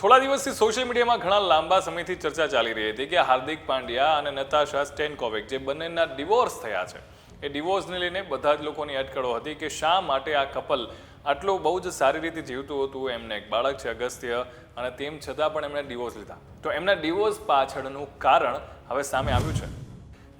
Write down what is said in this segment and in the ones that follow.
થોડા દિવસથી સોશિયલ મીડિયામાં ઘણા લાંબા સમયથી ચર્ચા ચાલી રહી હતી કે હાર્દિક પાંડ્યા અને નતાશા સ્ટેનકોવિક જે બંનેના ડિવોર્સ થયા છે એ ડિવોર્સને લઈને બધા જ લોકોની અટકળો હતી કે શા માટે આ કપલ આટલું બહુ જ સારી રીતે જીવતું હતું, એમને એક બાળક છે અગસ્ત્ય, અને તેમ છતાં પણ એમણે ડિવોર્સ લીધા. તો એમના ડિવોર્સ પાછળનું કારણ હવે સામે આવ્યું છે.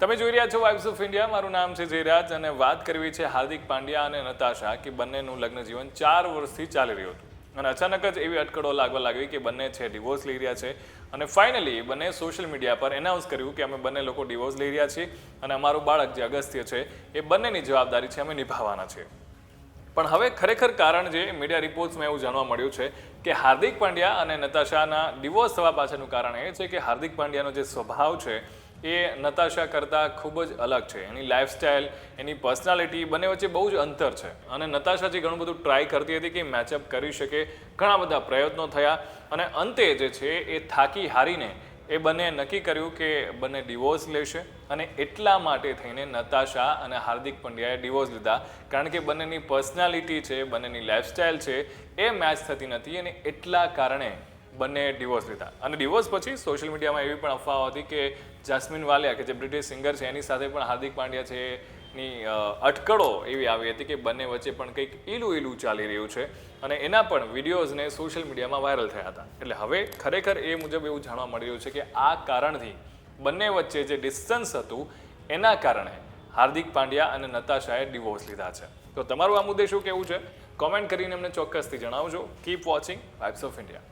તમે જોઈ રહ્યા છો વાઇબ્સ ઓફ ઇન્ડિયા. મારું નામ છે જયરાજ અને વાત કરવી છે હાર્દિક પાંડ્યા અને નતાશા કે બંનેનું લગ્ન જીવન 4 વર્ષથી ચાલી રહ્યું હતું અને અચાનક જ એવી અટકળો લાગવા લાગી કે બંને છે ડિવોર્સ લઈ રહ્યા છે અને ફાઇનલી બંને સોશિયલ મીડિયા પર એનાઉન્સ કર્યું કે અમે બંને લોકો ડિવોર્સ લઈ રહ્યા છીએ અને અમારું બાળક જે અગસ્ત્ય છે એ બંનેની જવાબદારી છે અમે નિભાવવાના છે. પણ હવે ખરેખર કારણ જે મીડિયા રિપોર્ટ્સમાં એવું જાણવા મળ્યું છે કે હાર્દિક પાંડ્યા અને નતાશાના ડિવોર્સ થવા પાછળનું કારણ એ છે કે હાર્દિક પાંડ્યાનો જે સ્વભાવ છે એ નતાશા કરતાં ખૂબ જ અલગ છે. એની લાઇફસ્ટાઇલ, એની પર્સનાલિટી બંને વચ્ચે બહુ જ અંતર છે અને નતાશા જે ઘણું બધું ટ્રાય કરતી હતી કે મેચઅપ કરી શકે, ઘણા બધા પ્રયત્નો થયા અને અંતે જે છે એ થાકી હારીને એ બંને નક્કી કર્યું કે બંને ડિવોર્સ લેશે અને એટલા માટે થઈને નતાશા અને હાર્દિક પંડ્યાએ ડિવોર્સ લીધા કારણ કે બંનેની પર્સનાલિટી છે, બંનેની લાઇફસ્ટાઇલ છે એ મેચ થતી નથી અને એટલા કારણે બંને ડિવોર્સ લીધા. અને ડિવોર્સ પછી સોશિયલ મીડિયામાં એવી પણ અફવાઓ હતી કે જાસ્મીન વાલિયા કે જે બ્રિટિશ સિંગર છે એની સાથે પણ હાર્દિક પાંડ્યા છે એની અટકળો એવી આવી હતી કે બંને વચ્ચે પણ કંઈક ઈલું ચાલી રહ્યું છે અને એના પણ વિડીયોઝને સોશિયલ મીડિયામાં વાયરલ થયા હતા. એટલે હવે ખરેખર એ મુજબ એવું જાણવા મળી રહ્યું છે કે આ કારણથી બંને વચ્ચે જે ડિસ્ટન્સ હતું એના કારણે હાર્દિક પાંડ્યા અને નતાશાએ ડિવોર્સ લીધા છે. તો તમારું આ મુદ્દે શું કહેવું છે? કોમેન્ટ કરીને અમને ચોક્કસથી જણાવજો. Keep watching vibes of India.